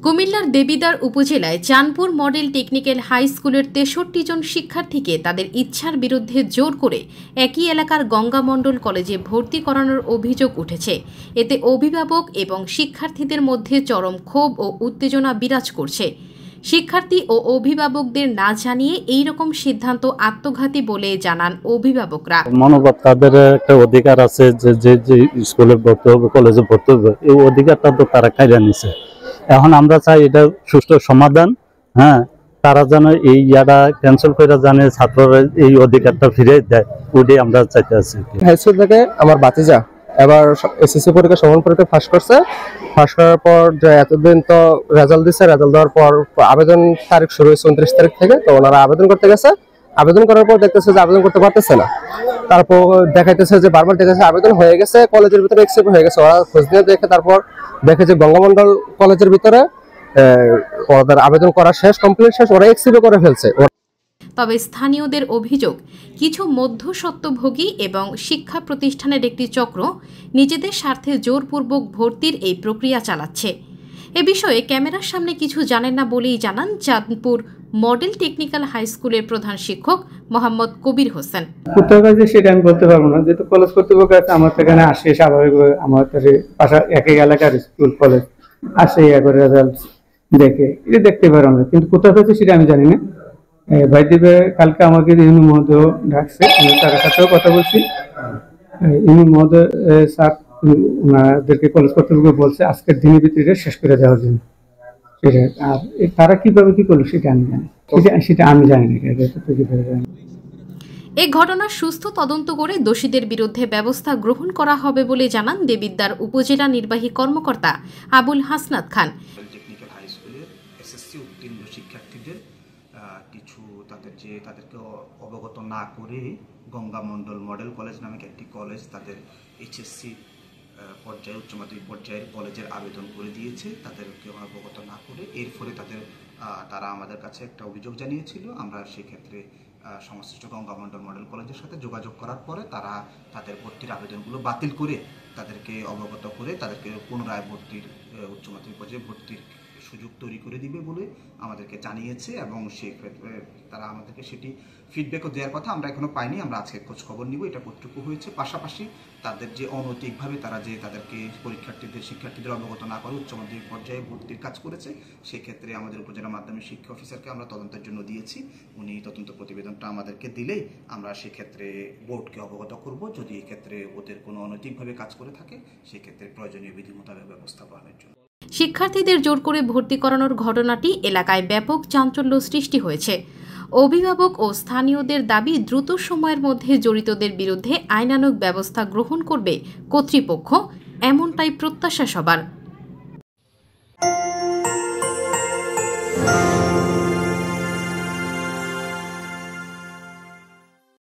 কুমিল্লার দেবিদ্বার উপজেলায় Chandpur model technical high স্কুলের ৬৩ জন শিক্ষার্থীকে তাদের ইচ্ছার বিরুদ্ধে জোর করে একই এলাকার গঙ্গা মণ্ডল কলেজে ভর্তি করানোর অভিযোগ উঠেছে। এতে অভিভাবক এবং শিক্ষার্থীদের মধ্যে চরম ক্ষোভ ও উত্তেজনা বিরাজ করছে। শিক্ষার্থী ও অভিভাবকদের না জানিয়ে এই রকম সিদ্ধান্ত আত্মঘাতী বলে জানান অভিভাবকরা। মনোভাব তাদের একটা অধিকার আছে যে স্কুলে ভর্তি হবে, কলেজে ভর্তি হবে, এই অধিকারটা তো তারা খাইয়া নিছে। এখন আমরা চাই এটা সুষ্ঠু সমাধান। তারা যেন এই ইয়াটা ক্যান্সেল করে জানে ছাত্ররা এই অধিকারটা ফিরে দেয়, ওটাই আমরা চাইতে আছি। হাই স্কুল থেকে আমার ভাতিজা এবার এসএসসি পরীক্ষা সমান পরীক্ষা পাস করছে। পাস করার পর যে এতদিন তো রেজাল্ট দিচ্ছে, রেজাল্ট দেওয়ার পর আবেদন তারিখ শুরু হয়েছে 29 তারিখ থেকে। তো ওনারা আবেদন করতে গেছে, আবেদন করার পর দেখতেছে যে আবেদন করতে পারতেছে না। তারপর দেখাইতেছে যে বারবার দেখেছে আবেদন হয়ে গেছে, কলেজের ভিতরে এক্সেপ্ট হয়ে গেছে। ওরা খোঁজ নিয়ে দেখে তারপর দেখে যে গঙ্গামণ্ডল কলেজের ভিতরে ওদের আবেদন করা শেষ, কমপ্লিট শেষ, ওরা এক্সেপ্ট করে ফেলছে। তবে স্থানীয়দের অভিযোগ, কিছু মধ্যস্বত্বভোগী এবং শিক্ষা প্রতিষ্ঠানের একটি চক্র নিজেদের স্বার্থে জোরপূর্বক ভর্তির এই প্রক্রিয়া চালাচ্ছে। এ বিষয়ে ক্যামেরার সামনে কিছু জানেন না বলেই জানান চাঁদপুর মডেল টেকনিক্যাল হাই স্কুলের প্রধান শিক্ষক মোহাম্মদ কবির হোসেন। কোথাও কাজে সেটা আমি বলতে পারবো না, যেহেতু কলেজ কর্তৃপক্ষ আছে আমার সেখানে আসে স্বাভাবিকভাবে, আমাদের পাশা একই এলাকার স্কুল কলেজ আসে করে রেজাল্ট দেখে এটা দেখতে পারো না, কিন্তু কোথাও কাজে সেটা আমি জানি না। ভাই দিবে কালকে আমাকে ইউনি মহোদয় ডাকছে, আমি তার সাথেও কথা বলছি। ইউনি মহোদয় স্যার ওনাদেরকে কলেজ কর্তৃপক্ষ বলছে আজকের দিনের ভিতরে শেষ করে দেওয়ার জন্য। সেটা আর তারা কিভাবে কি করলো সেটা আমি জানি, সেটা আমি জানি না। এই ঘটনার সুস্থ তদন্ত করে দোষীদের বিরুদ্ধে ব্যবস্থা গ্রহণ করা হবে বলে জানান দেবিদ্বার উপজেলা নির্বাহী কর্মকর্তা আবুল হাসনাত খান। টেকনিক্যাল হাই স্কুলের এসএসসি উত্তীর্ণ শিক্ষার্থীদের কিছু তাদেরকে অবগত না করে গঙ্গা মণ্ডল মডেল কলেজ নামে একটি কলেজ তাদের এইচএসসি পর্যায়ে উচ্চ মাধ্যমিক পর্যায়ের কলেজের আবেদন করে দিয়েছে, তাদেরকে অবগত না করে। এর ফলে তারা আমাদের কাছে একটা অভিযোগ জানিয়েছিল। আমরা সেক্ষেত্রে সংশ্লিষ্ট গঙ্গা মণ্ডল মডেল কলেজের সাথে যোগাযোগ করার পরে তারা তাদের ভর্তির আবেদনগুলো বাতিল করে তাদেরকে অবগত করে তাদেরকে পুনরায় ভর্তির উচ্চ মাধ্যমিক পর্যায়ে ভর্তির সুযোগ তৈরি করে দিবে বলে আমাদেরকে জানিয়েছে, এবং সেক্ষেত্রে তারা আমাদেরকে সেটি ফিডব্যাকও দেওয়ার কথা আমরা এখনো পাইনি। আমরা আজকে খোঁজ খবর নিব এটা কতটুকু হয়েছে। পাশাপাশি তাদের যে অনৈতিকভাবে তারা যে তাদেরকে শিক্ষার্থীদের অবগত না করে উচ্চ মাধ্যমিক পর্যায়ে ভর্তির কাজ করেছে, সেক্ষেত্রে আমাদের উপজেলা মাধ্যমিক শিক্ষা অফিসারকে আমরা তদন্তের জন্য দিয়েছি। উনি তদন্ত প্রতিবেদনটা আমাদেরকে দিলেই আমরা সেক্ষেত্রে বোর্ডকে অবগত করব। যদি এক্ষেত্রে ওদের কোনো অনৈতিকভাবে কাজ করে থাকে সেক্ষেত্রে প্রয়োজনীয় বিধি মোতাবেক ব্যবস্থা গ্রহণের জন্য। শিক্ষার্থীদের জোর করে ভর্তি করানোর ঘটনাটি এলাকায় ব্যাপক চাঞ্চল্য সৃষ্টি হয়েছে। অভিভাবক ও স্থানীয়দের দাবি, দ্রুত সময়ের মধ্যে জড়িতদের বিরুদ্ধে আইনানুগ ব্যবস্থা গ্রহণ করবে কর্তৃপক্ষ, এমনটাই প্রত্যাশা সবার।